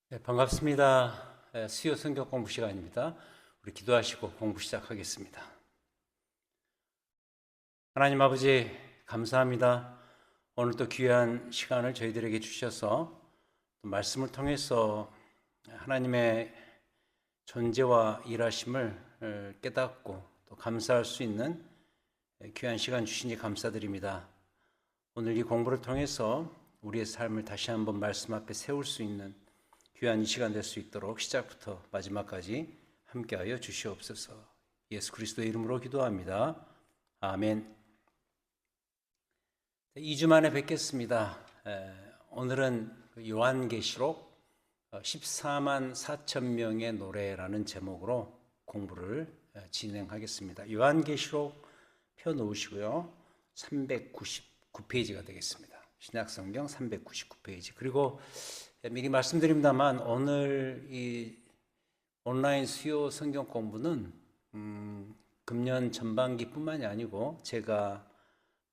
네, 반갑습니다. 수요 성경 공부 시간입니다. 우리 기도하시고 공부 시작하겠습니다. 하나님 아버지 감사합니다. 오늘 또 귀한 시간을 저희들에게 주셔서 또 말씀을 통해서 하나님의 존재와 일하심을 깨닫고 또 감사할 수 있는 귀한 시간 주시니 감사드립니다. 오늘 이 공부를 통해서 우리의 삶을 다시 한번 말씀 앞에 세울 수 있는 귀한 이 시간 될 수 있도록 시작부터 마지막까지 함께하여 주시옵소서. 예수 그리스도의 이름으로 기도합니다. 아멘. 2주 만에 뵙겠습니다. 오늘은 요한계시록 14만 4천 명의 노래라는 제목으로 공부를 진행하겠습니다. 요한계시록 펴놓으시고요. 399페이지가 되겠습니다. 신약성경 399페이지. 그리고 미리 말씀드립니다만 오늘 이 온라인 수요 성경 공부는 금년 전반기뿐만이 아니고 제가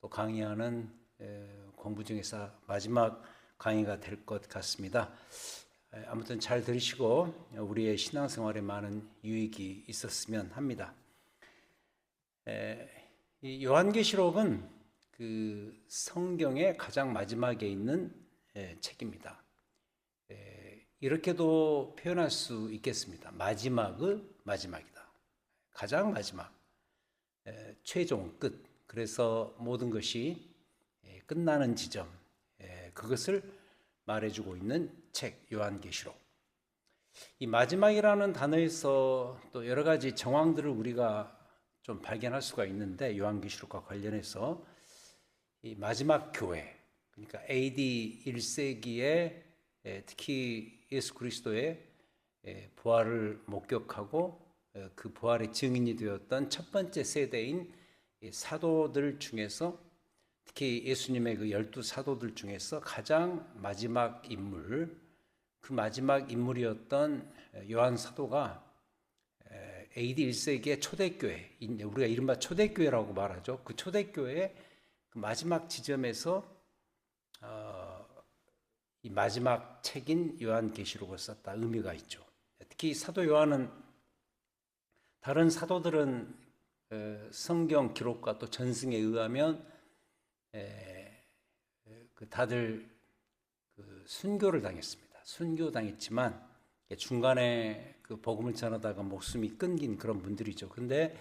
또 강의하는 공부 중에서 마지막 강의가 될 것 같습니다. 아무튼 잘 들으시고 우리의 신앙생활에 많은 유익이 있었으면 합니다. 이 요한계시록은 그 성경의 가장 마지막에 있는 책입니다. 이렇게도 표현할 수 있겠습니다. 마지막의 마지막이다. 가장 마지막, 최종 끝. 그래서 모든 것이 끝나는 지점, 그것을 말해주고 있는 책 요한계시록. 이 마지막이라는 단어에서 또 여러 가지 정황들을 우리가 좀 발견할 수가 있는데 요한계시록과 관련해서 이 마지막 교회, 그러니까 AD 1세기에 특히 예수 그리스도의 부활을 목격하고 그 부활의 증인이 되었던 첫 번째 세대인 사도들 중에서 특히 예수님의 그 12사도들 중에서 가장 마지막 인물, 그 마지막 인물이었던 요한 사도가 AD 1세기의 초대교회, 우리가 이른바 초대교회라고 말하죠. 그 초대교회의 그 마지막 지점에서 이 마지막 책인 요한계시록을 썼다 의미가 있죠. 특히 사도 요한은 다른 사도들은 성경 기록과 또 전승에 의하면 다들 순교를 당했습니다. 순교당했지만 중간에 그 복음을 전하다가 목숨이 끊긴 그런 분들이죠. 근데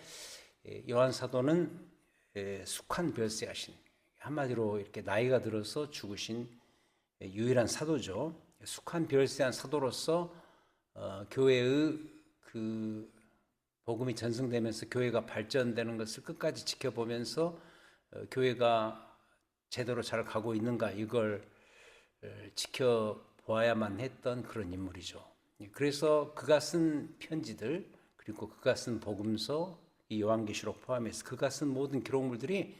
요한 사도는 숙한 별세하신, 한마디로 이렇게 나이가 들어서 죽으신 유일한 사도죠. 숙한 별세한 사도로서 교회의 그 복음이 전승되면서 교회가 발전되는 것을 끝까지 지켜보면서 교회가 제대로 잘 가고 있는가 이걸 지켜보아야만 했던 그런 인물이죠. 그래서 그가 쓴 편지들 그리고 그가 쓴 복음서 이 요한계시록 포함해서 그가 쓴 모든 기록물들이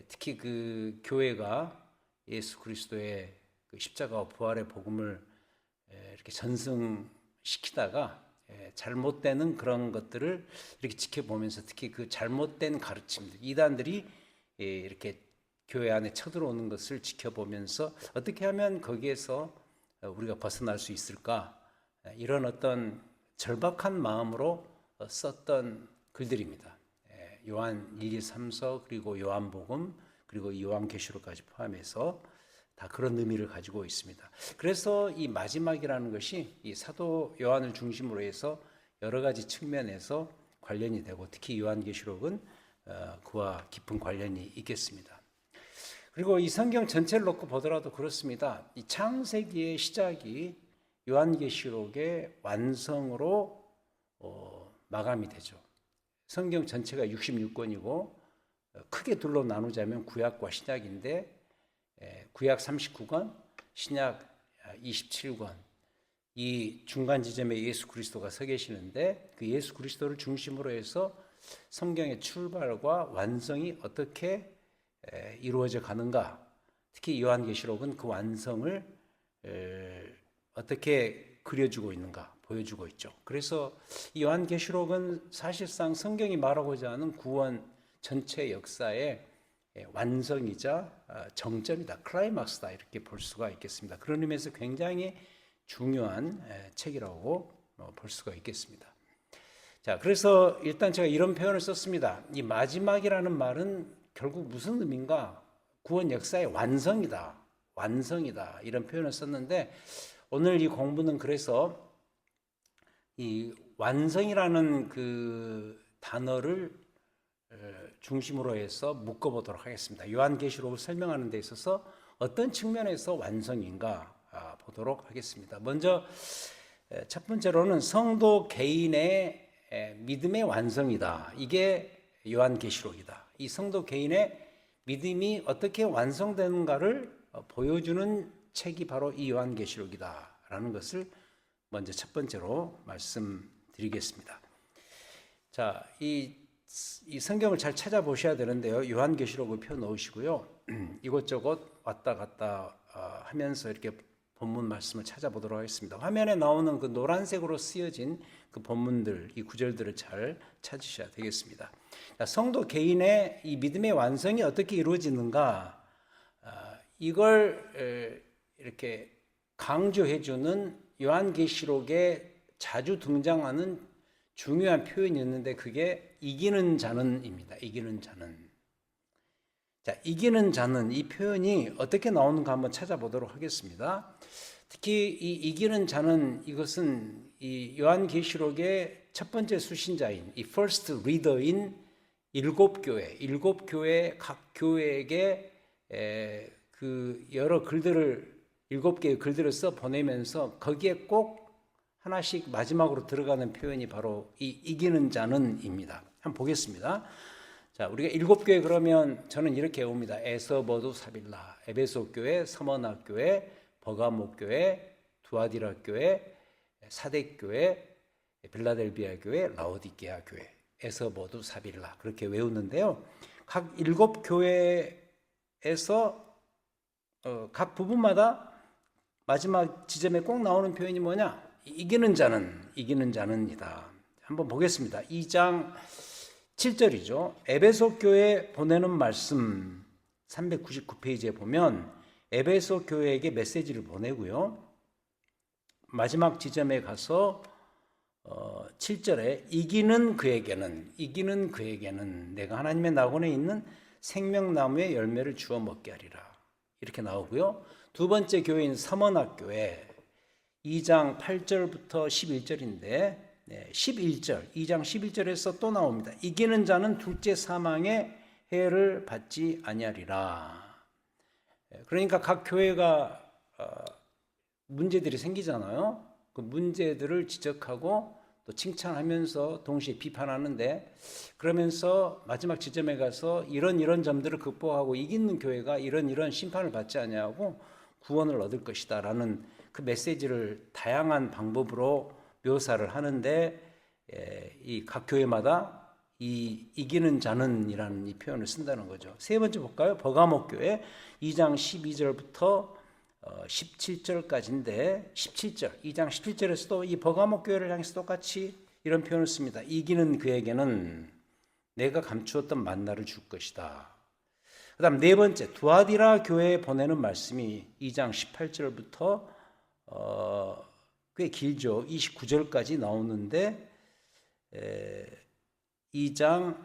특히 그 교회가 예수 그리스도의 그 십자가와 부활의 복음을 이렇게 전승시키다가 잘못되는 그런 것들을 이렇게 지켜보면서 특히 그 잘못된 가르침들, 이단들이 이렇게 교회 안에 쳐들어오는 것을 지켜보면서 어떻게 하면 거기에서 우리가 벗어날 수 있을까, 이런 어떤 절박한 마음으로 썼던 글들입니다. 요한 1, 2, 3서 그리고 요한복음 그리고 요한계시록까지 포함해서 다 그런 의미를 가지고 있습니다. 그래서 이 마지막이라는 것이 이 사도 요한을 중심으로 해서 여러 가지 측면에서 관련이 되고 특히 요한계시록은 그와 깊은 관련이 있겠습니다. 그리고 이 성경 전체를 놓고 보더라도 그렇습니다. 이 창세기의 시작이 요한계시록의 완성으로 마감이 되죠. 성경 전체가 66권이고 크게 둘로 나누자면 구약과 신약인데 구약 39권, 신약 27권, 이 중간 지점에 예수 그리스도가 서 계시는데 그 예수 그리스도를 중심으로 해서 성경의 출발과 완성이 어떻게 이루어져 가는가, 특히 요한계시록은 그 완성을 어떻게 그려주고 있는가 보여주고 있죠. 그래서 이 요한계시록은 사실상 성경이 말하고자 하는 구원 전체 역사의 완성이자 정점이다, 클라이막스다, 이렇게 볼 수가 있겠습니다. 그런 의미에서 굉장히 중요한 책이라고 볼 수가 있겠습니다. 자, 그래서 일단 제가 이런 표현을 썼습니다. 이 마지막이라는 말은 결국 무슨 의미인가? 구원 역사의 완성이다. 완성이다. 이런 표현을 썼는데 오늘 이 공부는 그래서 이 완성이라는 그 단어를 중심으로 해서 묶어보도록 하겠습니다. 요한계시록을 설명하는 데 있어서 어떤 측면에서 완성인가 보도록 하겠습니다. 먼저 첫 번째로는 성도 개인의 믿음의 완성이다. 이게 요한계시록이다. 이 성도 개인의 믿음이 어떻게 완성되는가를 보여주는 책이 바로 이 요한계시록이다라는 것을 먼저 첫 번째로 말씀드리겠습니다. 자, 이 성경을 잘 찾아보셔야 되는데요. 요한계시록을 펴 놓으시고요. 이것저것 왔다 갔다 하면서 이렇게 본문 말씀을 찾아보도록 하겠습니다. 화면에 나오는 그 노란색으로 쓰여진 그 본문들, 이 구절들을 잘 찾으셔야 되겠습니다. 자, 성도 개인의 이 믿음의 완성이 어떻게 이루어지는가, 이걸 이렇게 강조해주는 요한계시록에 자주 등장하는 중요한 표현이 있는데 그게 이기는 자는입니다. 이기는 자는. 자, 이기는 자는 이 표현이 어떻게 나오는가 한번 찾아보도록 하겠습니다. 특히 이 이기는 자는 이것은 이 요한계시록의 첫 번째 수신자인 이 first reader인 일곱 교회 각 교회에게 그 여러 글들을 일곱 개의 글들을 써 보내면서 거기에 꼭 하나씩 마지막으로 들어가는 표현이 바로 이 이기는 자는입니다. 한번 보겠습니다. 자, 우리가 일곱 교회 그러면 저는 이렇게 외웁니다. 에서버두 사빌라, 에베소 교회, 서머나 교회, 버가모 교회, 두아디라 교회, 사대 교회, 빌라델비아 교회, 라오디게아 교회, 에서버두 사빌라 그렇게 외우는데요. 각 일곱 교회에서 각 부분마다 마지막 지점에 꼭 나오는 표현이 뭐냐? 이기는 자는이다. 한번 보겠습니다. 2장 7절이죠. 에베소 교회에 보내는 말씀 399페이지에 보면 에베소 교회에게 메시지를 보내고요. 마지막 지점에 가서 7절에 이기는 그에게는 내가 하나님의 낙원에 있는 생명나무의 열매를 주어 먹게 하리라. 이렇게 나오고요. 두 번째 교회인 서머나 교회 2장 8절부터 11절인데 11절, 2장 11절에서 또 나옵니다. 이기는 자는 둘째 사망의 해를 받지 아니하리라. 그러니까 각 교회가 문제들이 생기잖아요. 그 문제들을 지적하고 또 칭찬하면서 동시에 비판하는데 그러면서 마지막 지점에 가서 이런 점들을 극복하고 이기는 교회가 이런 심판을 받지 아니하고 구원을 얻을 것이다 라는 그 메시지를 다양한 방법으로 묘사를 하는데 이 각 교회마다 이 이기는 자는이라는 이 표현을 쓴다는 거죠. 세 번째 볼까요? 버가모 교회 2장 12절부터 17절까지인데 17절, 2장 17절에서도 이 버가모 교회를 향해서 똑같이 이런 표현을 씁니다. 이기는 그에게는 내가 감추었던 만나를 줄 것이다. 그 다음 네 번째 두아디라 교회에 보내는 말씀이 2장 18절부터 꽤 길죠. 29절까지 나오는데 2장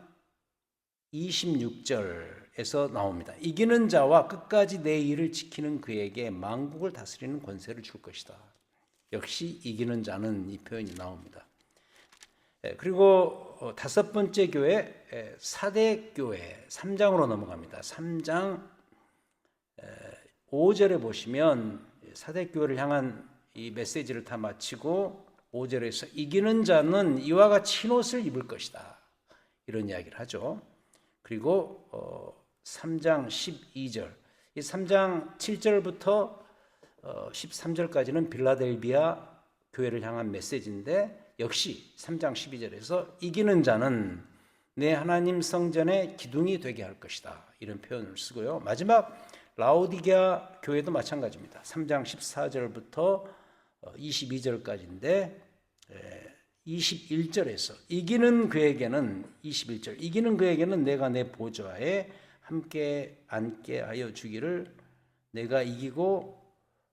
26절에서 나옵니다. 이기는 자와 끝까지 내 일을 지키는 그에게 만국을 다스리는 권세를 줄 것이다. 역시 이기는 자는 이 표현이 나옵니다. 그리고 다섯 번째 교회 사대 교회 3장으로 넘어갑니다. 3장 5절에 보시면 사대 교회를 향한 이 메시지를 다 마치고 5절에서 이기는 자는 이와 같이 흰옷을 입을 것이다. 이런 이야기를 하죠. 그리고 3장 12절, 이 3장 7절부터 13절까지는 빌라델비아 교회를 향한 메시지인데 역시 3장 12절에서 이기는 자는 내 하나님 성전의 기둥이 되게 할 것이다. 이런 표현을 쓰고요. 마지막 라오디게아 교회도 마찬가지입니다. 3장 14절부터 22절까지인데 21절에서 이기는 그에게는 21절 이기는 그에게는 내가 내 보좌에 함께 앉게 하여 주기를 내가 이기고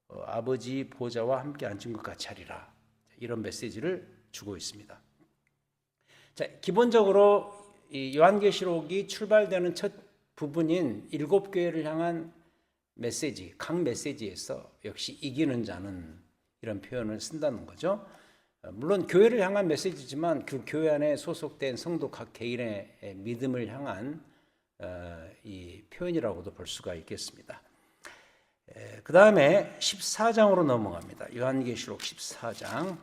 아버지 보좌와 함께 앉은 것 같이 하리라. 이런 메시지를 주고 있습니다. 자, 기본적으로 이 요한계시록이 출발되는 첫 부분인 7교회를 향한 메시지, 각 메시지에서 역시 이기는 자는 이런 표현을 쓴다는 거죠. 물론 교회를 향한 메시지지만 그 교회 안에 소속된 성도 각 개인의 믿음을 향한 이 표현이라고도 볼 수가 있겠습니다. 그 다음에 14장으로 넘어갑니다. 요한계시록 14장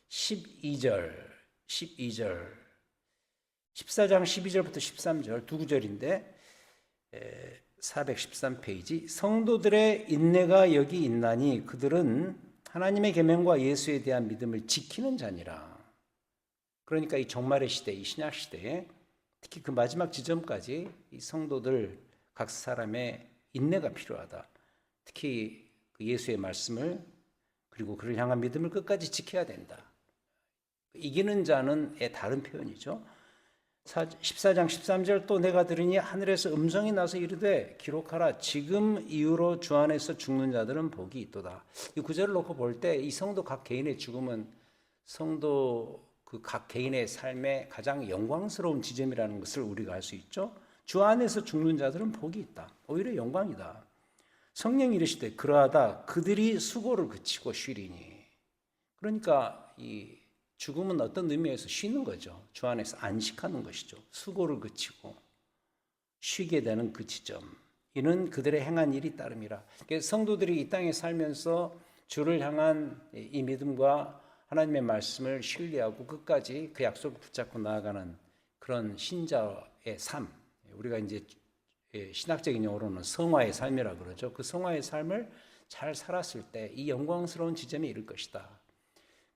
12절 14장 12절부터 13절 두 구절인데 413페이지 성도들의 인내가 여기 있나니 그들은 하나님의 계명과 예수에 대한 믿음을 지키는 자니라. 그러니까 이 종말의 시대, 이 신약 시대에 특히 그 마지막 지점까지 이 성도들 각 사람의 인내가 필요하다. 특히 그 예수의 말씀을 그리고 그를 향한 믿음을 끝까지 지켜야 된다. 이기는 자는의 다른 표현이죠. 14장 13절 또 내가 들으니 하늘에서 음성이 나서 이르되 기록하라 지금 이후로 주 안에서 죽는 자들은 복이 있도다. 이 구절을 놓고 볼 때 이 성도 각 개인의 죽음은 성도 그 각 개인의 삶의 가장 영광스러운 지점이라는 것을 우리가 알 수 있죠. 주 안에서 죽는 자들은 복이 있다. 오히려 영광이다. 성령이 이르시되 그러하다 그들이 수고를 그치고 쉬리니. 그러니까 이 죽음은 어떤 의미에서 쉬는 거죠. 주 안에서 안식하는 것이죠. 수고를 그치고 쉬게 되는 그 지점. 이는 그들의 행한 일이 따름이라. 성도들이 이 땅에 살면서 주를 향한 이 믿음과 하나님의 말씀을 신뢰하고 끝까지 그 약속을 붙잡고 나아가는 그런 신자의 삶. 우리가 이제 신학적인 용어로는 성화의 삶이라 그러죠. 그 성화의 삶을 잘 살았을 때 이 영광스러운 지점에 이를 것이다.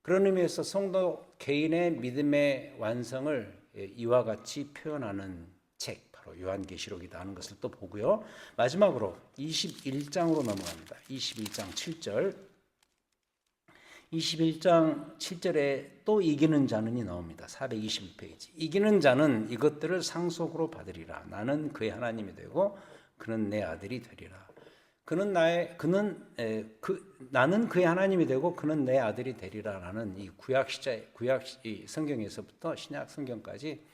그런 의미에서 성도 개인의 믿음의 완성을 이와 같이 표현하는 책, 바로 요한계시록이다 하는 것을 또 보고요. 마지막으로 21장으로 넘어갑니다. 21장 7절. 21장 7절에 또 이기는 자는이 나옵니다. 421페이지. 이기는 자는 이것들을 상속으로 받으리라. 나는 그의 하나님이 되고 그는 내 아들이 되리라. 나는 그의 하나님이 되고 그는 내 아들이 되리라라는 이 구약 성경에서부터 신약 성경까지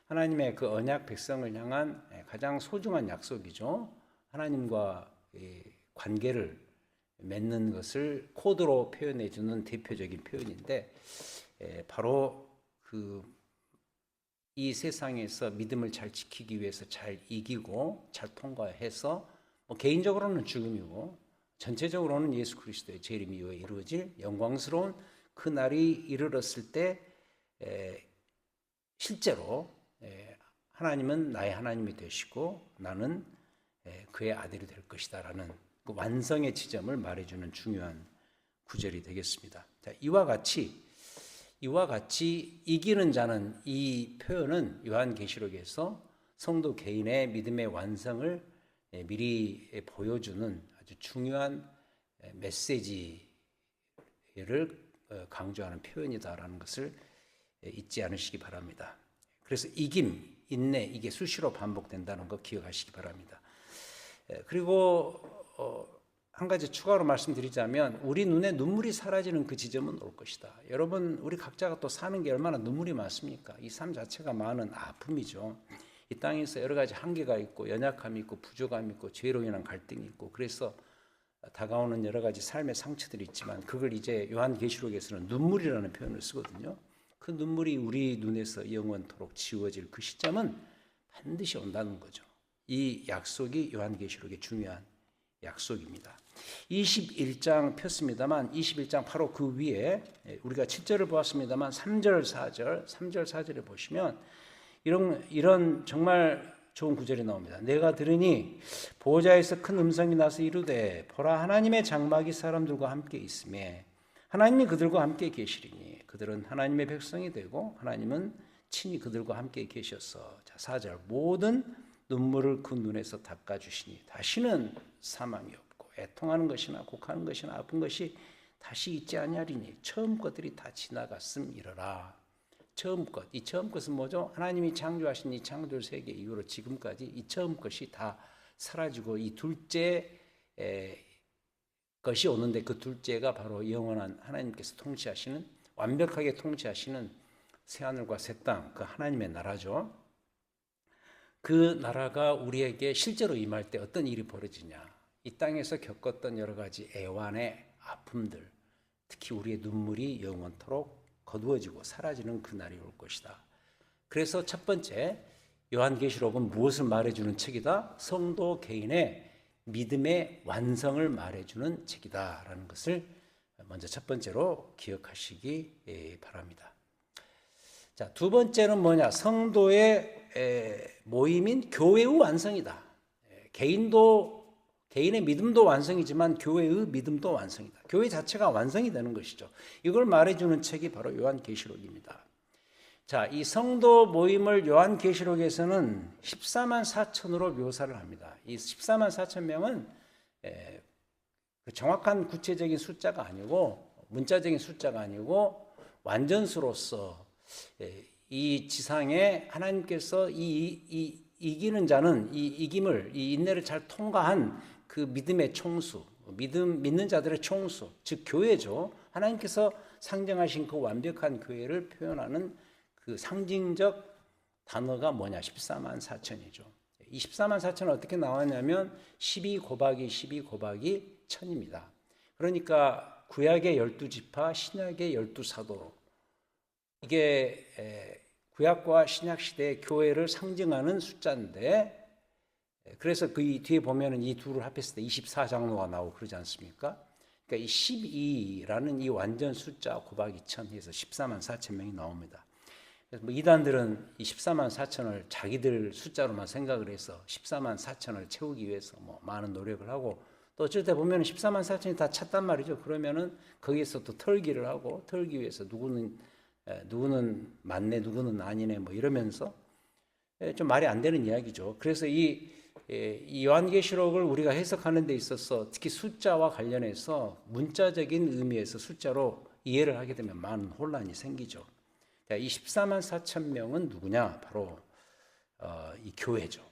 하나님의 그 언약 백성을 향한 가장 소중한 약속이죠. 하나님과 관계를 맺는 것을 코드로 표현해 주는 대표적인 표현인데 바로 이 세상에서 믿음을 잘 지키기 위해서 잘 이기고 잘 통과해서 개인적으로는 죽음이고 전체적으로는 예수 그리스도의 재림 이후에 이루어질 영광스러운 그 날이 이르렀을 때 실제로 하나님은 나의 하나님이 되시고 나는 그의 아들이 될 것이다 라는 그 완성의 지점을 말해주는 중요한 구절이 되겠습니다. 자, 이와 같이 이기는 자는 이 표현은 요한계시록에서 성도 개인의 믿음의 완성을 미리 보여주는 아주 중요한 메시지를 강조하는 표현이다라는 것을 잊지 않으시기 바랍니다. 그래서 이김, 인내 이게 수시로 반복된다는 거 기억하시기 바랍니다. 그리고 한 가지 추가로 말씀드리자면 우리 눈에 눈물이 사라지는 그 지점은 올 것이다. 여러분 우리 각자가 또 사는 게 얼마나 눈물이 많습니까? 이 삶 자체가 많은 아픔이죠. 이 땅에서 여러 가지 한계가 있고 연약함이 있고 부족함이 있고 죄로 인한 갈등이 있고 그래서 다가오는 여러 가지 삶의 상처들이 있지만 그걸 이제 요한계시록에서는 눈물이라는 표현을 쓰거든요. 그 눈물이 우리 눈에서 영원토록 지워질 그 시점은 반드시 온다는 거죠. 이 약속이 요한계시록의 중요한 약속입니다. 21장 폈습니다만 21장 바로 그 위에 우리가 7절을 보았습니다만 3절 4절에 보시면 이런 정말 좋은 구절이 나옵니다. 내가 들으니 보호자에서 큰 음성이 나서 이르되 보라 하나님의 장막이 사람들과 함께 있으매 하나님이 그들과 함께 계시리니 그들은 하나님의 백성이 되고 하나님은 친히 그들과 함께 계셔서 자 4절 모든 눈물을 그 눈에서 닦아주시니 다시는 사망이 없고 애통하는 것이나 곡하는 것이나 아픈 것이 다시 있지 아니하리니 처음 것들이 다 지나갔음이러라. 처음 것, 이 처음 것은 뭐죠? 하나님이 창조하신 이 창조 세계 이후로 지금까지 이 처음 것이 다 사라지고 이 둘째 것이 오는데 그 둘째가 바로 영원한 하나님께서 통치하시는, 완벽하게 통치하시는 새하늘과 새 땅, 그 하나님의 나라죠. 그 나라가 우리에게 실제로 임할 때 어떤 일이 벌어지냐, 이 땅에서 겪었던 여러 가지 애환의 아픔들, 특히 우리의 눈물이 영원토록 거두어지고 사라지는 그날이 올 것이다. 그래서 첫 번째, 요한계시록은 무엇을 말해주는 책이다? 성도 개인의 믿음의 완성을 말해주는 책이다라는 것을 먼저 첫 번째로 기억하시기 바랍니다. 자, 두 번째는 뭐냐? 성도의 모임인 교회의 완성이다. 개인의 믿음도 완성이지만 교회의 믿음도 완성이다. 교회 자체가 완성이 되는 것이죠. 이걸 말해주는 책이 바로 요한계시록입니다. 자, 이 성도 모임을 요한계시록에서는 14만 4천으로 묘사를 합니다. 이 14만 4천 명은 그 정확한 구체적인 숫자가 아니고, 문자적인 숫자가 아니고, 완전수로서 이 지상에 하나님께서 이기는 자는 이 인내를 잘 통과한 그 믿음의 총수, 믿는 자들의 총수, 즉 교회죠. 하나님께서 상정하신 그 완벽한 교회를 표현하는 그 상징적 단어가 뭐냐? 14만 4천이죠. 이 14만 4천은 어떻게 나왔냐면 12 곱하기 12 곱하기 1000입니다. 그러니까 구약의 12지파, 신약의 12사도, 이게 구약과 신약 시대의 교회를 상징하는 숫자인데, 그래서 그 뒤에 보면은 이 둘을 합했을 때 24장로가 나오고 그러지 않습니까? 그러니까 이 12라는 이 완전 숫자 곱하기 1000 해서 14만 4천 명이 나옵니다. 그래서 뭐 이단들은 이 14만 4천을 자기들 숫자로만 생각을 해서 14만 4천을 채우기 위해서 뭐 많은 노력을 하고, 또 어쩔 때 보면 14만 4천이 다 찼단 말이죠. 그러면은 거기에서 또 털기를 하고, 털기 위해서 누구는 맞네, 누구는 아니네, 뭐 이러면서 좀 말이 안 되는 이야기죠. 그래서 이 요한계시록을 우리가 해석하는 데 있어서 특히 숫자와 관련해서 문자적인 의미에서 숫자로 이해를 하게 되면 많은 혼란이 생기죠. 이 14만 4천 명은 누구냐? 바로 이 교회죠.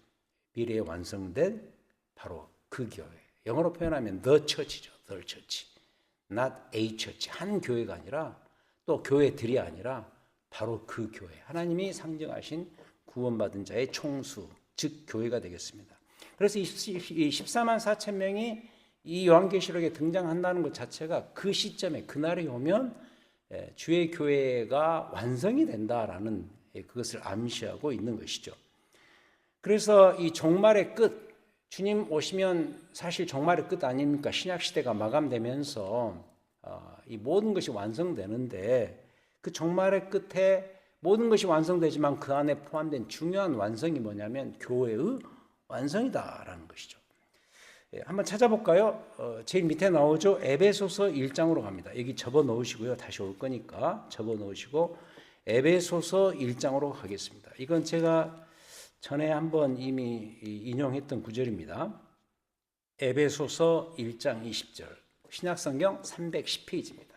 미래에 완성된 바로 그 교회. 영어로 표현하면 the church죠. the church. not a church. 한 교회가 아니라, 또 교회들이 아니라 바로 그 교회. 하나님이 상정하신 구원받은 자의 총수, 즉 교회가 되겠습니다. 그래서 이 14만 4천 명이 이 요한계시록에 등장한다는 것 자체가 그 시점에, 그날이 오면 주의 교회가 완성이 된다라는 그것을 암시하고 있는 것이죠. 그래서 이 종말의 끝, 주님 오시면 사실 종말의 끝 아닙니까? 신약시대가 마감되면서 이 모든 것이 완성되는데, 그 종말의 끝에 모든 것이 완성되지만 그 안에 포함된 중요한 완성이 뭐냐면 교회의 완성이다라는 것이죠. 한번 찾아볼까요? 제일 밑에 나오죠. 에베소서 1장으로 갑니다. 여기 접어 놓으시고요. 다시 올 거니까 접어 놓으시고 에베소서 1장으로 가겠습니다. 이건 제가 전에 한번 이미 인용했던 구절입니다. 에베소서 1장 20절, 신약성경 310페이지입니다.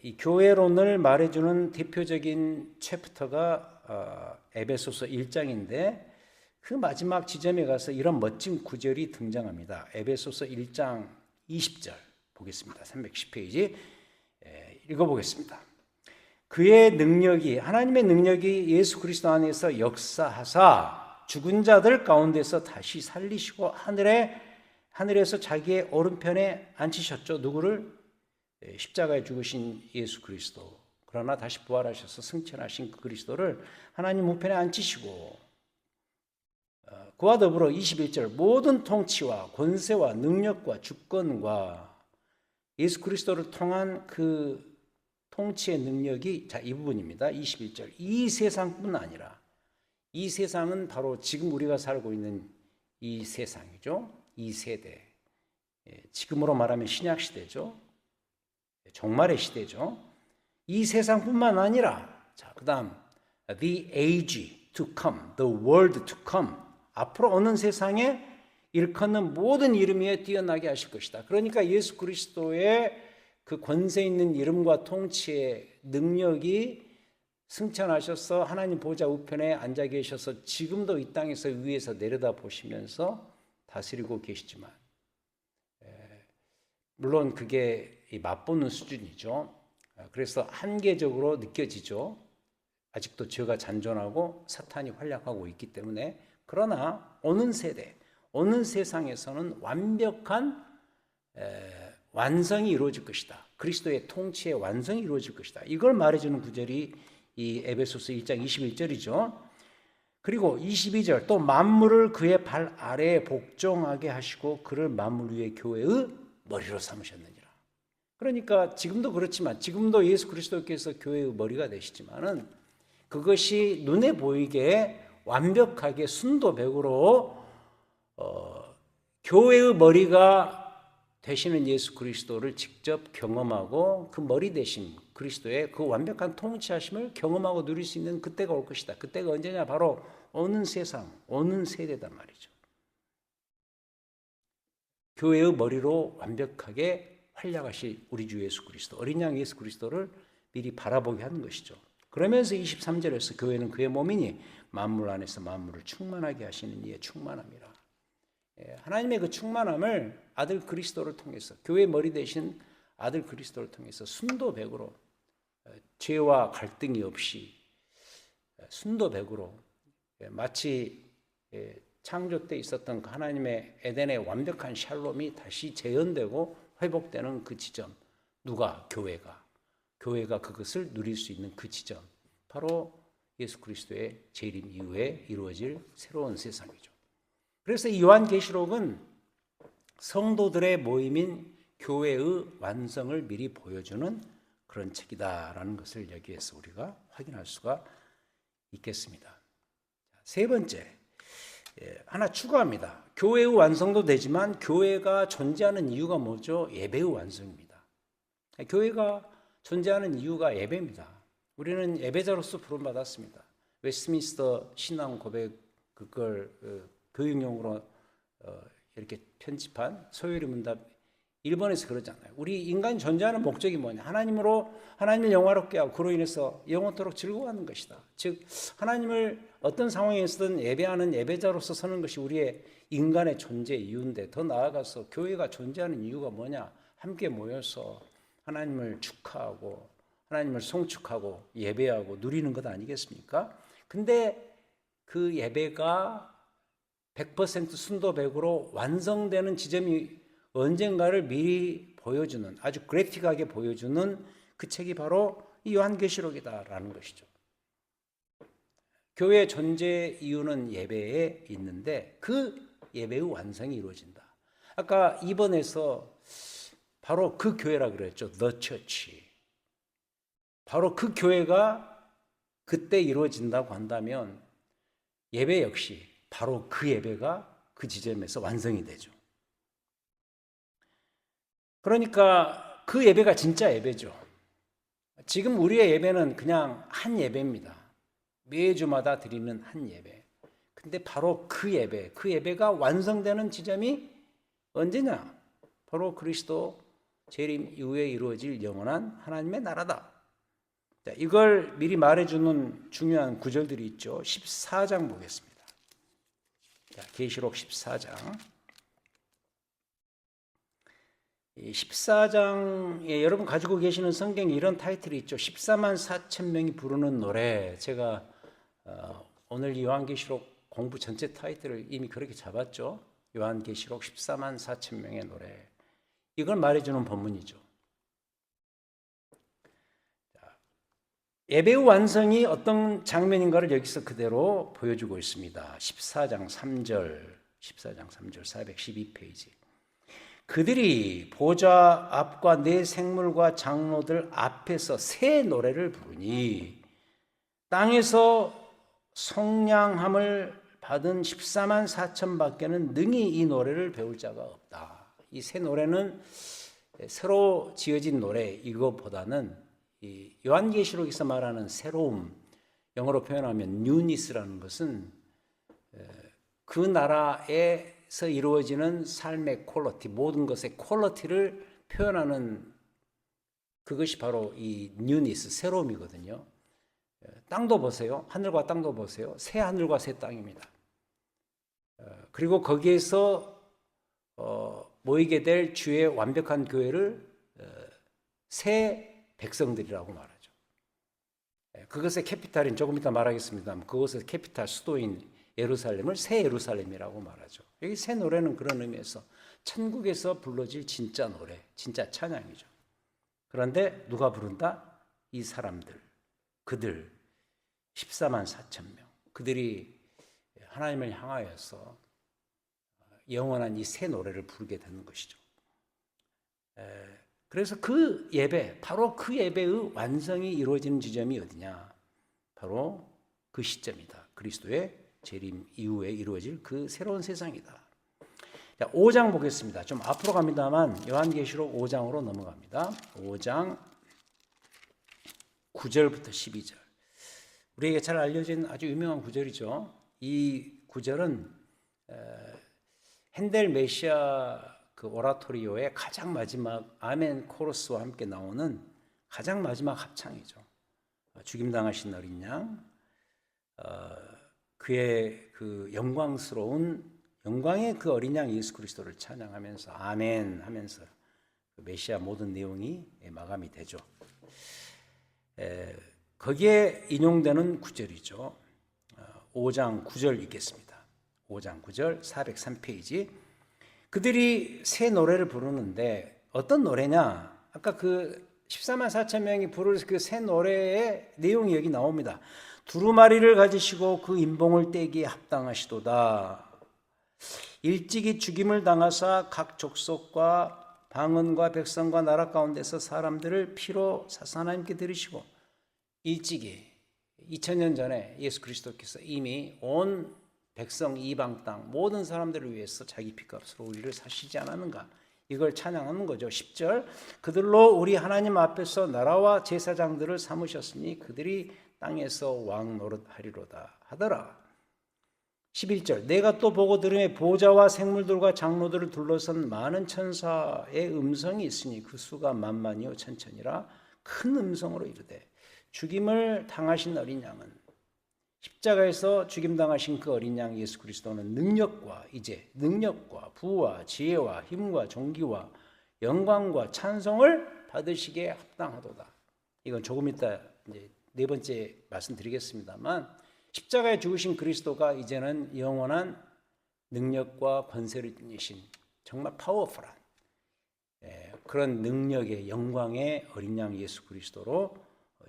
이 교회론을 말해주는 대표적인 챕터가 에베소서 1장인데, 그 마지막 지점에 가서 이런 멋진 구절이 등장합니다. 에베소서 1장 20절 보겠습니다. 310페이지 읽어보겠습니다. 그의 능력이, 하나님의 능력이 예수 그리스도 안에서 역사하사 죽은 자들 가운데서 다시 살리시고 하늘에서 자기의 오른편에 앉히셨죠. 누구를? 십자가에 죽으신 예수 그리스도. 그러나 다시 부활하셔서 승천하신 그 그리스도를 하나님 우편에 앉히시고, 그와 더불어 21절 모든 통치와 권세와 능력과 주권과 예수 그리스도를 통한 그 통치의 능력이, 자, 이 부분입니다. 21절 이 세상뿐 아니라, 이 세상은 바로 지금 우리가 살고 있는 이 세상이죠. 이 세대, 지금으로 말하면 신약시대죠. 종말의 시대죠. 이 세상뿐만 아니라, 자, 그 다음 the age to come, the world to come, 앞으로 오는 세상에 일컫는 모든 이름 위에 뛰어나게 하실 것이다. 그러니까 예수 그리스도의 그 권세 있는 이름과 통치의 능력이 승천하셔서 하나님 보좌 우편에 앉아 계셔서 지금도 이 땅에서 위에서 내려다 보시면서 다스리고 계시지만, 물론 그게 맛보는 수준이죠. 그래서 한계적으로 느껴지죠. 아직도 죄가 잔존하고 사탄이 활약하고 있기 때문에. 그러나 오는 세대, 오는 세상에서는 완벽한 완성이 이루어질 것이다. 그리스도의 통치의 완성이 이루어질 것이다. 이걸 말해주는 구절이 이 에베소서 1장 21절이죠. 그리고 22절, 또 만물을 그의 발 아래에 복종하게 하시고 그를 만물 위의 교회의 머리로 삼으셨느니라. 그러니까 지금도 그렇지만, 지금도 예수 그리스도께서 교회의 머리가 되시지만은 그것이 눈에 보이게 완벽하게 순도백으로 교회의 머리가 되시는 예수 그리스도를 직접 경험하고 그 머리 되신 그리스도의 그 완벽한 통치하심을 경험하고 누릴 수 있는 그때가 올 것이다. 그때가 언제냐? 바로 오는 세상, 오는 세대단 말이죠. 교회의 머리로 완벽하게 활약하실 우리 주 예수 그리스도, 어린 양 예수 그리스도를 미리 바라보게 하는 것이죠. 그러면서 23절에서 교회는 그의 몸이니 만물 안에서 만물을 충만하게 하시는 이의 충만함이라. 하나님의 그 충만함을 아들 그리스도를 통해서, 교회의 머리 되신 아들 그리스도를 통해서 순도백으로, 죄와 갈등이 없이 순도백으로, 마치 창조 때 있었던 그 하나님의 에덴의 완벽한 샬롬이 다시 재현되고 회복되는 그 지점, 누가? 교회가 그것을 누릴 수 있는 그 지점, 바로 예수 그리스도의 재림 이후에 이루어질 새로운 세상이죠. 그래서 이 요한계시록은 성도들의 모임인 교회의 완성을 미리 보여주는 그런 책이다라는 것을 여기에서 우리가 확인할 수가 있겠습니다. 세 번째, 하나 추가합니다. 교회의 완성도 되지만 교회가 존재하는 이유가 뭐죠? 예배의 완성입니다. 교회가 존재하는 이유가 예배입니다. 우리는 예배자로서 부름받았습니다. 웨스트민스터 신앙 고백, 그걸 교육용으로 이렇게 편집한 소요리 문답, 일본에서 그러잖아요. 우리 인간 존재하는 목적이 뭐냐? 하나님을 영화롭게 하고 그로 인해서 영원토록 즐거워하는 것이다. 즉 하나님을 어떤 상황에서든 예배하는 예배자로서 서는 것이 우리의 인간의 존재 이유인데, 더 나아가서 교회가 존재하는 이유가 뭐냐? 함께 모여서 하나님을 축하하고 하나님을 송축하고 예배하고 누리는 것 아니겠습니까? 근데 그 예배가 100% 순도백으로 완성되는 지점이 언젠가를 미리 보여주는, 아주 그래픽하게 보여주는 그 책이 바로 이 요한계시록이다라는 것이죠. 교회의 존재 이유는 예배에 있는데 그 예배의 완성이 이루어진다. 아까 2번에서 바로 그 교회라 그랬죠. The Church. 바로 그 교회가 그때 이루어진다고 한다면 예배 역시 바로 그 예배가 그 지점에서 완성이 되죠. 그러니까 그 예배가 진짜 예배죠. 지금 우리의 예배는 그냥 한 예배입니다. 매주마다 드리는 한 예배. 근데 바로 그 예배가 완성되는 지점이 언제냐? 바로 그리스도 재림 이후에 이루어질 영원한 하나님의 나라다. 자, 이걸 미리 말해주는 중요한 구절들이 있죠. 14장 보겠습니다. 자, 계시록 14장. 이 14장에 여러분 가지고 계시는 성경에 이런 타이틀이 있죠. 14만 4천 명이 부르는 노래. 제가 오늘 요한계시록 공부 전체 타이틀을 이미 그렇게 잡았죠. 요한계시록 14만 4천 명의 노래. 이걸 말해주는 본문이죠. 예배의 완성이 어떤 장면인가를 여기서 그대로 보여주고 있습니다. 14장 3절 412페이지. 그들이 보좌 앞과 네 생물과 장로들 앞에서 새 노래를 부르니 땅에서 성량함을 받은 14만 4천 밖에는 능히 이 노래를 배울 자가 없다. 이 새 노래는 새로 지어진 노래 이것보다는 이 요한계시록에서 말하는 새로움, 영어로 표현하면 newness라는 것은 그 나라에서 이루어지는 삶의 퀄리티, 모든 것의 퀄리티를 표현하는 그것이 바로 이 newness, 새로움이거든요. 땅도 보세요. 하늘과 땅도 보세요. 새 하늘과 새 땅입니다. 그리고 거기에서 모이게 될 주의 완벽한 교회를 새 백성들이라고 말하죠. 그것의 캐피탈인 조금 이따 말하겠습니다만 그것의 캐피탈 수도인 예루살렘을 새 예루살렘이라고 말하죠. 여기 새 노래는 그런 의미에서 천국에서 불러질 진짜 노래, 진짜 찬양이죠. 그런데 누가 부른다? 이 사람들, 그들 14만 4천 명, 그들이 하나님을 향하여서 영원한 이 새 노래를 부르게 되는 것이죠. 그래서 그 예배, 바로 그 예배의 완성이 이루어지는 지점이 어디냐? 바로 그 시점이다. 그리스도의 재림 이후에 이루어질 그 새로운 세상이다. 자, 5장 보겠습니다. 좀 앞으로 갑니다만 요한계시록 5장으로 넘어갑니다. 5장 9절부터 12절. 우리에게 잘 알려진 아주 유명한 구절이죠. 이 구절은 핸델 메시아 그 오라토리오의 가장 마지막 아멘 코러스와 함께 나오는 가장 마지막 합창이죠. 죽임당하신 어린 양, 그의 그 영광의 그 어린 양 예수 그리스도를 찬양하면서 아멘 하면서 그 메시아 모든 내용이 마감이 되죠. 거기에 인용되는 구절이죠. 5장 9절 읽겠습니다. 5장 9절 403페이지. 그들이 새 노래를 부르는데 어떤 노래냐? 아까 그 14만 4천 명이 부를 그 새 노래의 내용이 여기 나옵니다. 두루마리를 가지시고 그 인봉을 떼기에 합당하시도다. 일찍이 죽임을 당하사 각 족속과 방언과 백성과 나라 가운데서 사람들을 피로 사사 하나님께 드리시고 일찍이 2000년 전에 예수 그리스도께서 이미 온 백성 이방 땅 모든 사람들을 위해서 자기 피값으로 우리를 사시지 않았는가? 이걸 찬양하는 거죠. 10절 그들로 우리 하나님 앞에서 나라와 제사장들을 삼으셨으니 그들이 땅에서 왕 노릇하리로다 하더라. 11절 내가 또 보고 들음에 보좌와 생물들과 장로들을 둘러선 많은 천사의 음성이 있으니 그 수가 만만이요 천천이라 큰 음성으로 이르되 죽임을 당하신 어린 양은 십자가에서 죽임당하신 그 어린 양 예수 그리스도는 능력과 부와 지혜와 힘과 존귀와 영광과 찬송을 받으시기에 합당하도다. 이건 조금 이따 이제 네 번째 말씀드리겠습니다만 십자가에 죽으신 그리스도가 이제는 영원한 능력과 권세를 지니신 정말 파워풀한 그런 능력의 영광의 어린 양 예수 그리스도로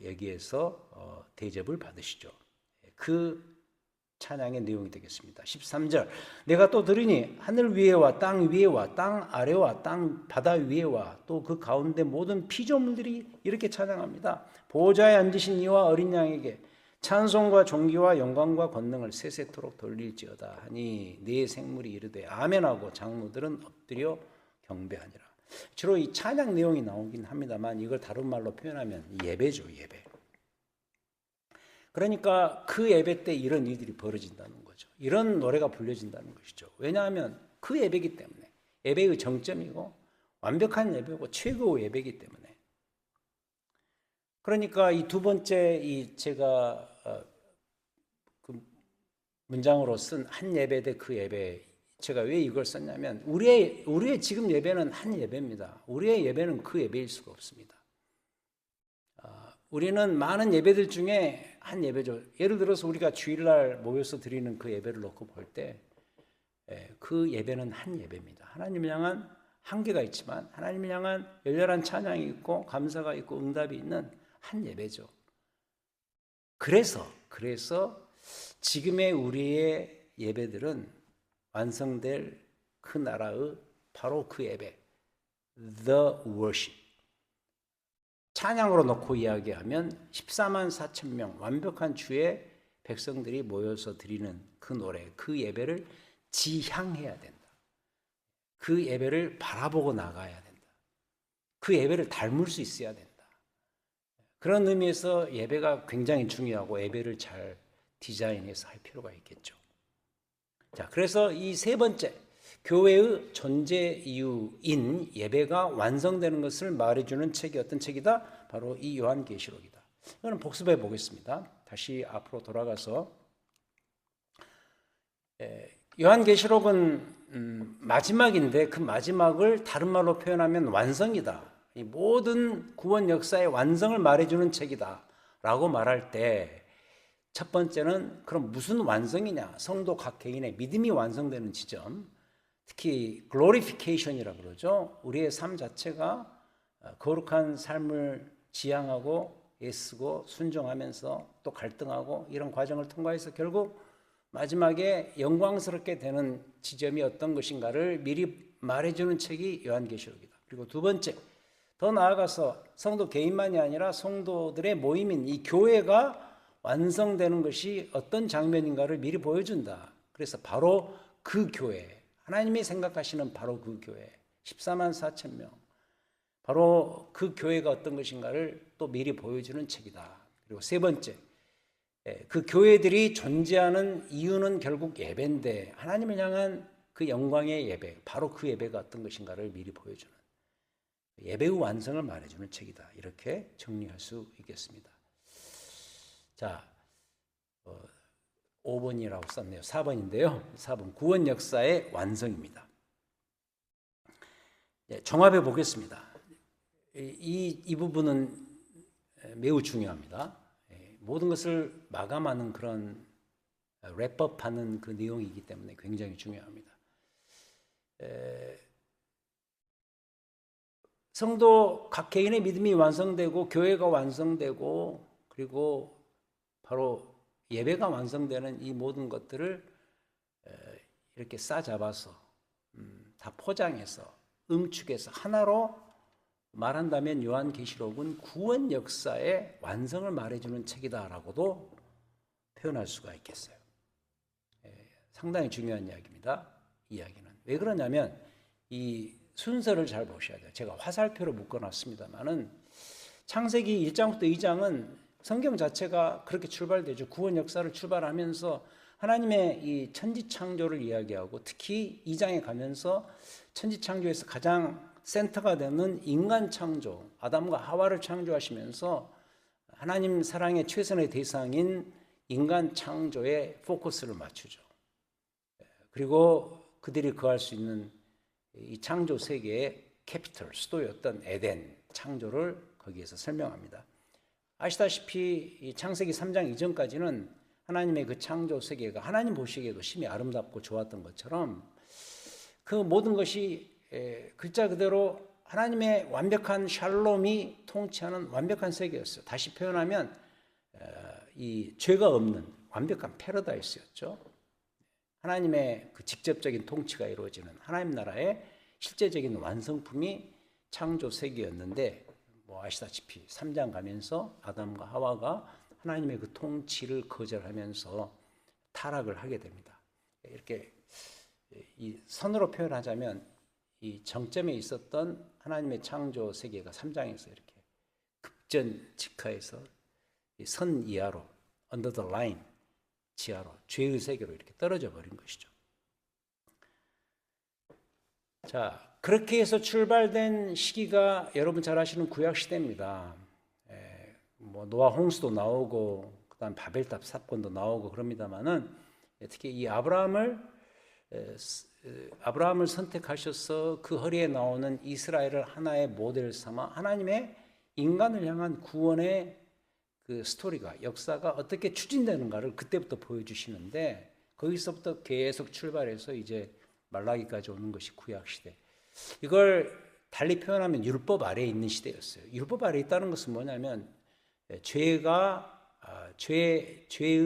여기에서 대접을 받으시죠. 그 찬양의 내용이 되겠습니다. 13절 내가 또 들으니 하늘 위에와 땅 위에와 땅 아래와 땅 바다 위에와 또 그 가운데 모든 피조물들이 이렇게 찬양합니다. 보좌에 앉으신 이와 어린 양에게 찬송과 존귀와 영광과 권능을 세세토록 돌릴지어다 하니 네 생물이 이르되 아멘하고 장로들은 엎드려 경배하니라. 주로 이 찬양 내용이 나오긴 합니다만 이걸 다른 말로 표현하면 예배죠. 예배. 그러니까 그 예배 때 이런 일들이 벌어진다는 거죠. 이런 노래가 불려진다는 것이죠. 왜냐하면 그 예배이기 때문에 예배의 정점이고 완벽한 예배고 최고의 예배이기 때문에. 그러니까 이 두 번째 제가 그 문장으로 쓴 한 예배 대 그 예배, 제가 왜 이걸 썼냐면 우리의 지금 예배는 한 예배입니다. 우리의 예배는 그 예배일 수가 없습니다. 우리는 많은 예배들 중에 한 예배죠. 예를 들어서 우리가 주일날 모여서 드리는 그 예배를 놓고 볼 때 그 예배는 한 예배입니다. 하나님을 향한 한계가 있지만 하나님을 향한 열렬한 찬양이 있고 감사가 있고 응답이 있는 한 예배죠. 그래서 지금의 우리의 예배들은 완성될 그 나라의 바로 그 예배, The Worship. 찬양으로 놓고 이야기하면 14만 4천 명 완벽한 주의 백성들이 모여서 드리는 그 노래, 그 예배를 지향해야 된다. 그 예배를 바라보고 나가야 된다. 그 예배를 닮을 수 있어야 된다. 그런 의미에서 예배가 굉장히 중요하고 예배를 잘 디자인해서 할 필요가 있겠죠. 자, 그래서 이 세 번째 교회의 존재 이유인 예배가 완성되는 것을 말해주는 책이 어떤 책이다? 바로 이 요한계시록이다. 이거는 복습해 보겠습니다. 다시 앞으로 돌아가서 요한계시록은 마지막인데 그 마지막을 다른 말로 표현하면 완성이다. 이 모든 구원 역사의 완성을 말해주는 책이다 라고 말할 때 첫 번째는 그럼 무슨 완성이냐? 성도 각 개인의 믿음이 완성되는 지점, 특히 glorification이라고 그러죠. 우리의 삶 자체가 거룩한 삶을 지향하고 애쓰고 순종하면서 또 갈등하고 이런 과정을 통과해서 결국 마지막에 영광스럽게 되는 지점이 어떤 것인가를 미리 말해주는 책이 요한계시록이다. 그리고 두 번째, 더 나아가서 성도 개인만이 아니라 성도들의 모임인 이 교회가 완성되는 것이 어떤 장면인가를 미리 보여준다. 그래서 바로 그 교회, 하나님이 생각하시는 바로 그 교회, 14만 4천 명, 바로 그 교회가 어떤 것인가를 또 미리 보여주는 책이다. 그리고 세 번째, 그 교회들이 존재하는 이유는 결국 예배인데 하나님을 향한 그 영광의 예배, 바로 그 예배가 어떤 것인가를 미리 보여주는 예배의 완성을 말해주는 책이다. 이렇게 정리할 수 있겠습니다. 자, 5번이라고 썼네요. 4번인데요. 4번 구원 역사의 완성입니다. 종합해 보겠습니다. 이 부분은 매우 중요합니다. 모든 것을 마감하는 그런 랩업하는 그 내용이기 때문에 굉장히 중요합니다. 성도 각 개인의 믿음이 완성되고 교회가 완성되고 그리고 바로 예배가 완성되는 이 모든 것들을 이렇게 싸잡아서 다 포장해서 응축해서 하나로 말한다면 요한계시록은 구원 역사의 완성을 말해주는 책이다라고도 표현할 수가 있겠어요. 상당히 중요한 이야기입니다. 이 이야기는. 왜 그러냐면 이 순서를 잘 보셔야 돼요. 제가 화살표로 묶어놨습니다만은 창세기 1장부터 2장은 성경 자체가 그렇게 출발되죠. 구원 역사를 출발하면서 하나님의 이 천지창조를 이야기하고 특히 2장에 가면서 천지창조에서 가장 센터가 되는 인간 창조, 아담과 하와를 창조하시면서 하나님 사랑의 최선의 대상인 인간 창조에 포커스를 맞추죠. 그리고 그들이 거할 수 있는 이 창조 세계의 캐피털, 수도였던 에덴 창조를 거기에서 설명합니다. 아시다시피 이 창세기 3장 이전까지는 하나님의 그 창조 세계가 하나님 보시기에도 심히 아름답고 좋았던 것처럼 그 모든 것이 글자 그대로 하나님의 완벽한 샬롬이 통치하는 완벽한 세계였어요. 다시 표현하면 이 죄가 없는 완벽한 패러다이스였죠. 하나님의 그 직접적인 통치가 이루어지는 하나님 나라의 실제적인 완성품이 창조 세계였는데 뭐 아시다시피 3장 가면서 아담과 하와가 하나님의 그 통치를 거절하면서 타락을 하게 됩니다. 이렇게 이 선으로 표현하자면 이 정점에 있었던 하나님의 창조 세계가 3장에서 이렇게 급전 직하에서 선 이하로 under the line 지하로 죄의 세계로 이렇게 떨어져 버린 것이죠. 자, 그렇게 해서 출발된 시기가 여러분 잘 아시는 구약 시대입니다. 뭐 노아 홍수도 나오고 그다음 바벨탑 사건도 나오고 그럽니다만은 특히 이 아브라함을 선택하셔서 그 허리에 나오는 이스라엘을 하나의 모델 삼아 하나님의 인간을 향한 구원의 그 스토리가 역사가 어떻게 추진되는가를 그때부터 보여주시는데 거기서부터 계속 출발해서 이제 말라기까지 오는 것이 구약 시대. 이걸 달리 표현하면 율법 아래에 있는 시대였어요. 율법 아래에 있다는 것은 뭐냐면 죄의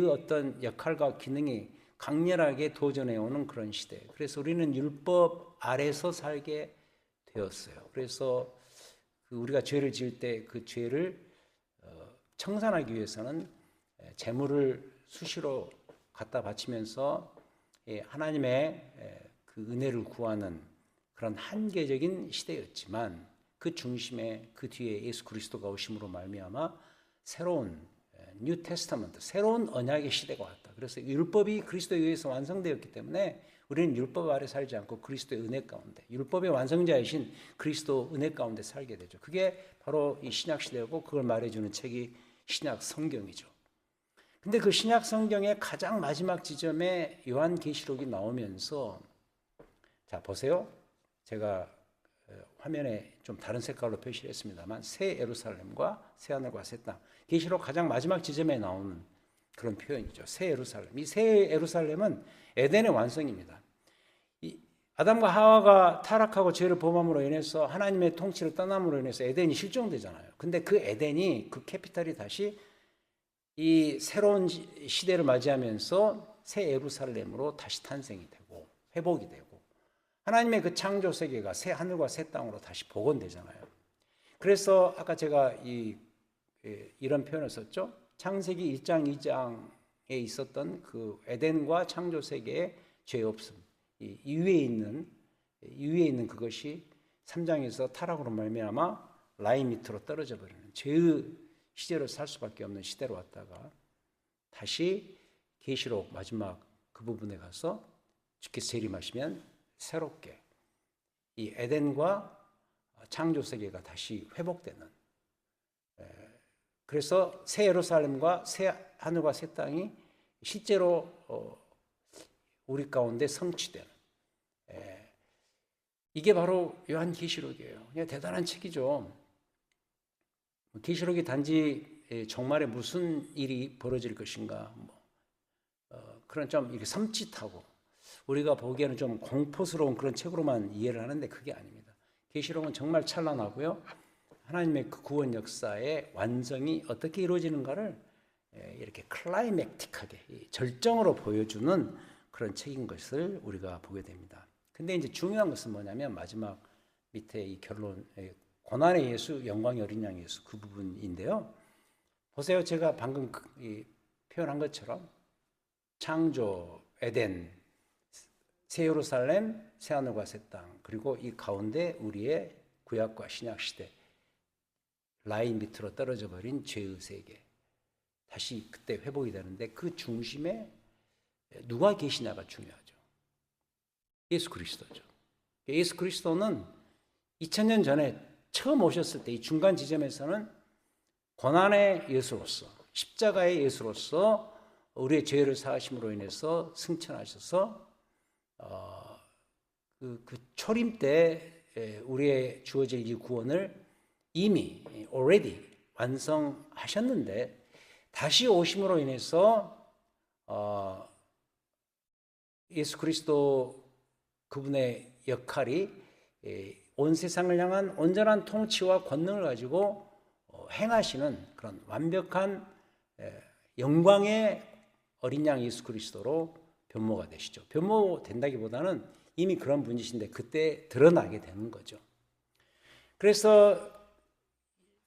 어떤 역할과 기능이 강렬하게 도전해 오는 그런 시대. 그래서 우리는 율법 아래서 살게 되었어요. 그래서 우리가 죄를 지을 때 그 죄를 청산하기 위해서는 제물을 수시로 갖다 바치면서 하나님의 그 은혜를 구하는 그런 한계적인 시대였지만 그 중심에 그 뒤에 예수 그리스도가 오심으로 말미암아 새로운 뉴 테스타먼트, 새로운 언약의 시대가 왔다. 그래서 율법이 그리스도에 의해서 완성되었기 때문에 우리는 율법 아래 살지 않고 그리스도의 은혜 가운데, 율법의 완성자이신 그리스도 은혜 가운데 살게 되죠. 그게 바로 이 신약 시대고 그걸 말해주는 책이 신약 성경이죠. 근데 그 신약 성경의 가장 마지막 지점에 요한계시록이 나오면서 자 보세요. 제가 화면에 좀 다른 색깔로 표시를 했습니다만 새 예루살렘과 새 하늘과 새 땅. 계시록 가장 마지막 지점에 나오는 그런 표현이죠. 새 예루살렘. 이 새 예루살렘은 에덴의 완성입니다. 아담과 하와가 타락하고 죄를 범함으로 인해서 하나님의 통치를 떠남으로 인해서 에덴이 실종되잖아요. 근데 그 에덴이 그 캐피탈이 다시 이 새로운 시대를 맞이하면서 새 예루살렘으로 다시 탄생이 되고 회복이 되고 하나님의 그 창조 세계가 새 하늘과 새 땅으로 다시 복원되잖아요. 그래서 아까 제가 이런 표현을 썼죠. 창세기 1장 2장에 있었던 그 에덴과 창조 세계의 죄 없음. 이 위에 있는 그것이 3장에서 타락으로 말미암아 라인 밑으로 떨어져 버리는 죄의 시대를 살 수밖에 없는 시대로 왔다가 다시 계시록 마지막 그 부분에 가서 주께서 재림하시면 새롭게 이 에덴과 창조 세계가 다시 회복되는 그래서 새 예루살렘과 새 하늘과 새 땅이 실제로 우리 가운데 성취되는 이게 바로 요한계시록이에요. 그냥 대단한 책이죠. 계시록이 단지 종말에 무슨 일이 벌어질 것인가 그런 좀 이렇게 섬찟하고 우리가 보기에는 좀 공포스러운 그런 책으로만 이해를 하는데 그게 아닙니다. 계시록은 정말 찬란하고요. 하나님의 그 구원 역사의 완성이 어떻게 이루어지는가를 이렇게 클라이맥틱하게 절정으로 보여주는 그런 책인 것을 우리가 보게 됩니다. 근데 이제 중요한 것은 뭐냐면 마지막 밑에 이 결론, 고난의 예수, 영광의 어린 양 예수 그 부분인데요. 보세요. 제가 방금 표현한 것처럼 창조, 에덴, 새 예루살렘, 새 하늘과 새 땅, 그리고 이 가운데 우리의 구약과 신약 시대 라인 밑으로 떨어져 버린 죄의 세계 다시 그때 회복이 되는데 그 중심에 누가 계시냐가 중요하죠. 예수 그리스도죠. 예수 그리스도는 2000년 전에 처음 오셨을 때 이 중간 지점에서는 고난의 예수로서 십자가의 예수로서 우리의 죄를 사하심으로 인해서 승천하셔서 그 초림 때 우리의 주어질 이 구원을 이미 already 완성하셨는데 다시 오심으로 인해서 예수 그리스도 그분의 역할이 온 세상을 향한 온전한 통치와 권능을 가지고 행하시는 그런 완벽한 영광의 어린 양 예수 그리스도로 변모가 되시죠. 변모된다기보다는 이미 그런 분이신데 그때 드러나게 되는 거죠. 그래서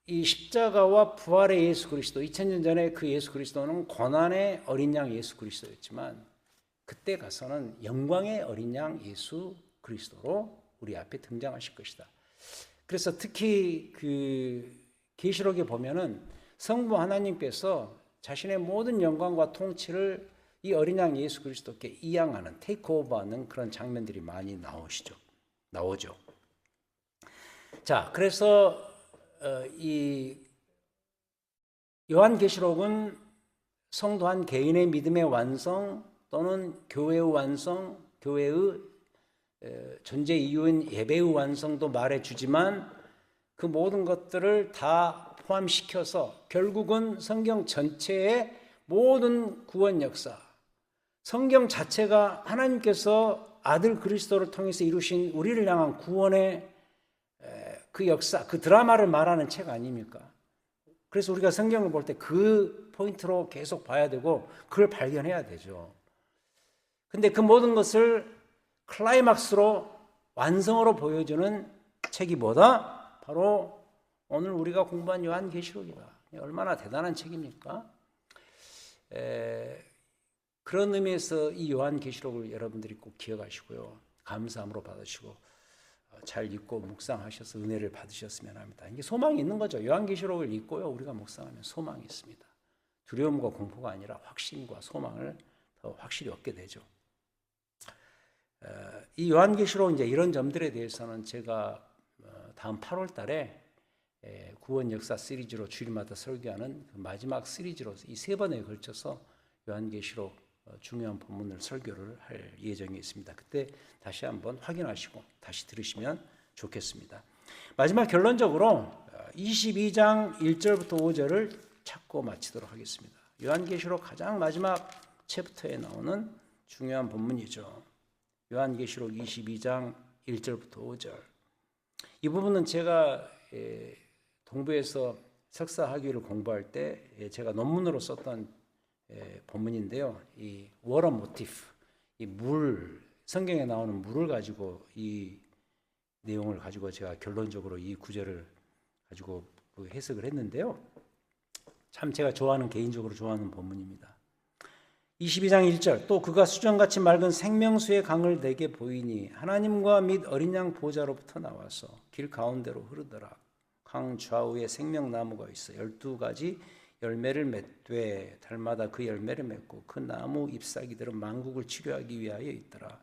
이 십자가와 부활의 예수 그리스도 2000년 전에 그 예수 그리스도는 고난의 어린 양 예수 그리스도였지만 그때 가서는 영광의 어린 양 예수 그리스도로 우리 앞에 등장하실 것이다. 그래서 특히 그 계시록에 보면은 성부 하나님께서 자신의 모든 영광과 통치를 이 어린 양 예수 그리스도께 이양하는 테이크오버하는 그런 장면들이 많이 나오죠. 자, 그래서 이 요한계시록은 성도 한 개인의 믿음의 완성 또는 교회의 완성, 교회의 존재 이유인 예배의 완성도 말해주지만 그 모든 것들을 다 포함시켜서 결국은 성경 전체의 모든 구원 역사, 성경 자체가 하나님께서 아들 그리스도를 통해서 이루신 우리를 향한 구원의 그 역사, 그 드라마를 말하는 책 아닙니까? 그래서 우리가 성경을 볼 때 그 포인트로 계속 봐야 되고 그걸 발견해야 되죠. 근데 그 모든 것을 클라이막스로 완성으로 보여주는 책이 뭐다? 바로 오늘 우리가 공부한 요한계시록이다. 얼마나 대단한 책입니까? 그런 의미에서 이 요한계시록을 여러분들이 꼭 기억하시고요. 감사함으로 받으시고 잘 읽고 묵상하셔서 은혜를 받으셨으면 합니다. 이게 소망이 있는 거죠. 요한계시록을 읽고요. 우리가 묵상하면 소망이 있습니다. 두려움과 공포가 아니라 확신과 소망을 더 확실히 얻게 되죠. 이 요한계시록 이제 이런 점들에 대해서는 제가 다음 8월 달에 구원 역사 시리즈로 주일마다 설교하는 그 마지막 시리즈로 이 3번에 걸쳐서 요한계시록 중요한 본문을 설교를 할 예정이 있습니다. 그때 다시 한번 확인하시고 다시 들으시면 좋겠습니다. 마지막 결론적으로 22장 1절부터 5절을 찾고 마치도록 하겠습니다. 요한계시록 가장 마지막 챕터에 나오는 중요한 본문이죠. 요한계시록 22장 1절부터 5절. 이 부분은 제가 동부에서 석사 학위를 공부할 때 제가 논문으로 썼던 본문인데요. 이 워터 모티프, 이 물, 성경에 나오는 물을 가지고 이 내용을 가지고 제가 결론적으로 이 구절을 가지고 해석을 했는데요. 참 제가 개인적으로 좋아하는 본문입니다. 22장 1절. 또 그가 수정같이 맑은 생명수의 강을 내게 보이니 하나님과 및 어린 양 보좌로부터 나와서 길 가운데로 흐르더라. 강 좌우에 생명나무가 있어 12가지 열매를 맺되 달마다 그 열매를 맺고 그 나무 잎사귀들은 만국을 치료하기 위하여 있더라.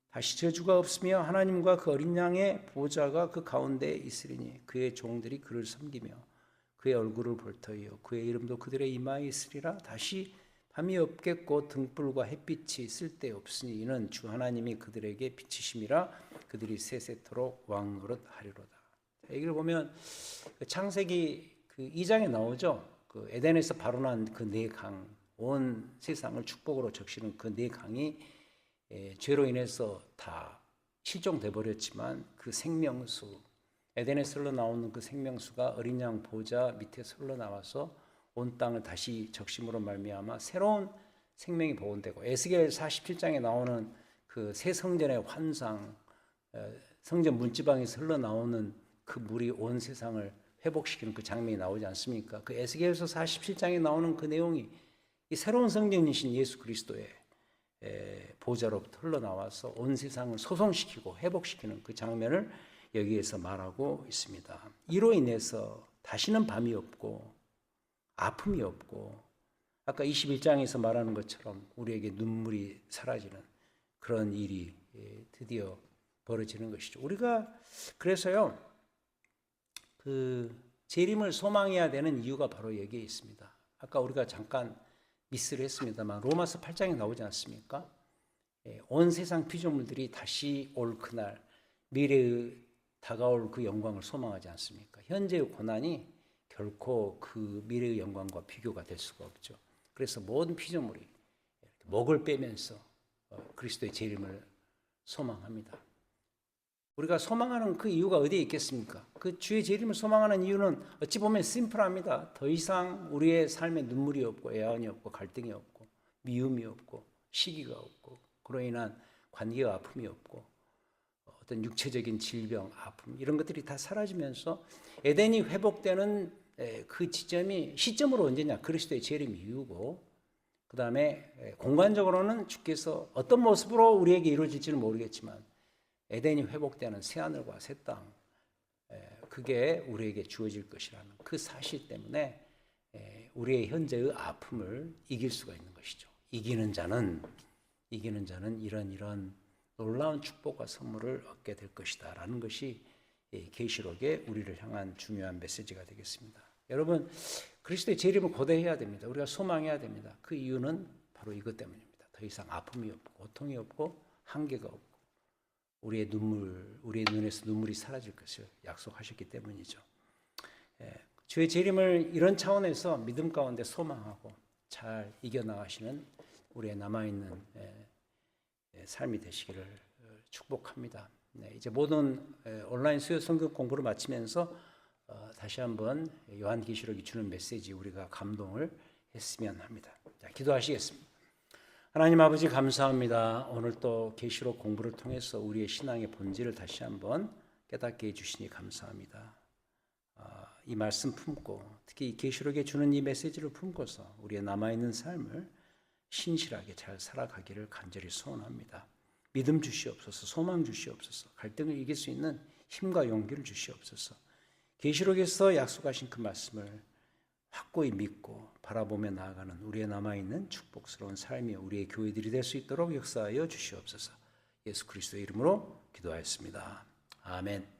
다시 저주가 없으며 하나님과 그 어린 양의 보좌가 그 가운데에 있으리니 그의 종들이 그를 섬기며 그의 얼굴을 볼 터이요 그의 이름도 그들의 이마에 있으리라. 다시 밤이 없겠고 등불과 햇빛이 쓸데없으니 이는 주 하나님이 그들에게 빛이심이라. 그들이 세세토록 왕노릇하리로다. 여기를 보면 창세기 2장에 나오죠. 그 에덴에서 발원한 그 4강, 온 세상을 축복으로 적시는 그 4강이 죄로 인해서 다 실종돼 버렸지만 그 생명수, 에덴에서 흘러나오는 그 생명수가 어린 양 보좌 밑에서 흘러나와서 온 땅을 다시 적심으로 말미암아 새로운 생명이 보존되고, 에스겔 47장에 나오는 그 새 성전의 환상, 성전 문지방에서 흘러나오는 그 물이 온 세상을 회복시키는 그 장면이 나오지 않습니까? 그 에스겔서 47장에 나오는 그 내용이 이 새로운 성전이신 예수 그리스도의 보좌로부터 흘러나와서 온 세상을 소성시키고 회복시키는 그 장면을 여기에서 말하고 있습니다. 이로 인해서 다시는 밤이 없고 아픔이 없고 아까 21장에서 말하는 것처럼 우리에게 눈물이 사라지는 그런 일이 드디어 벌어지는 것이죠. 우리가 그래서요, 그 재림을 소망해야 되는 이유가 바로 여기에 있습니다. 아까 우리가 잠깐 미스를 했습니다만 로마서 8장에 나오지 않습니까? 온 세상 피조물들이 다시 올 그날, 미래의 다가올 그 영광을 소망하지 않습니까? 현재의 고난이 결코 그 미래의 영광과 비교가 될 수가 없죠. 그래서 모든 피조물이 목을 빼면서 그리스도의 재림을 소망합니다. 우리가 소망하는 그 이유가 어디에 있겠습니까? 그 주의 재림을 소망하는 이유는 어찌 보면 심플합니다. 더 이상 우리의 삶에 눈물이 없고 애환이 없고 갈등이 없고 미움이 없고 시기가 없고 그로 인한 관계와 아픔이 없고 어떤 육체적인 질병, 아픔 이런 것들이 다 사라지면서 에덴이 회복되는 그 시점으로 언제냐? 그리스도의 재림 이후고, 그 다음에 공간적으로는 주께서 어떤 모습으로 우리에게 이루어질지는 모르겠지만 에덴이 회복되는 새하늘과 새 땅, 그게 우리에게 주어질 것이라는 그 사실 때문에 우리의 현재의 아픔을 이길 수가 있는 것이죠. 이기는 자는 이런 놀라운 축복과 선물을 얻게 될 것이다 라는 것이 계시록에 우리를 향한 중요한 메시지가 되겠습니다. 여러분, 그리스도의 재림을 고대해야 됩니다. 우리가 소망해야 됩니다. 그 이유는 바로 이것 때문입니다. 더 이상 아픔이 없고 고통이 없고 한계가 없고 우리의 눈에서 눈물이 사라질 것을 약속하셨기 때문이죠. 주의 재림을 이런 차원에서 믿음 가운데 소망하고 잘 이겨나가시는 우리의 남아있는 삶이 되시기를 축복합니다. 이제 모든 온라인 수요 성경 공부를 마치면서 다시 한번 요한계시록이 주는 메시지 우리가 감동을 했으면 합니다. 자, 기도하시겠습니다. 하나님 아버지 감사합니다. 오늘 또 계시록 공부를 통해서 우리의 신앙의 본질을 다시 한번 깨닫게 해주시니 감사합니다. 이 말씀 품고 특히 이 계시록에 주는 이 메시지를 품고서 우리의 남아있는 삶을 신실하게 잘 살아가기를 간절히 소원합니다. 믿음 주시옵소서, 소망 주시옵소서, 갈등을 이길 수 있는 힘과 용기를 주시옵소서. 계시록에서 약속하신 그 말씀을 확고히 믿고 바라보며 나아가는 우리의 남아있는 축복스러운 삶이 우리의 교회들이 될 수 있도록 역사하여 주시옵소서. 예수 그리스도의 이름으로 기도하였습니다. 아멘.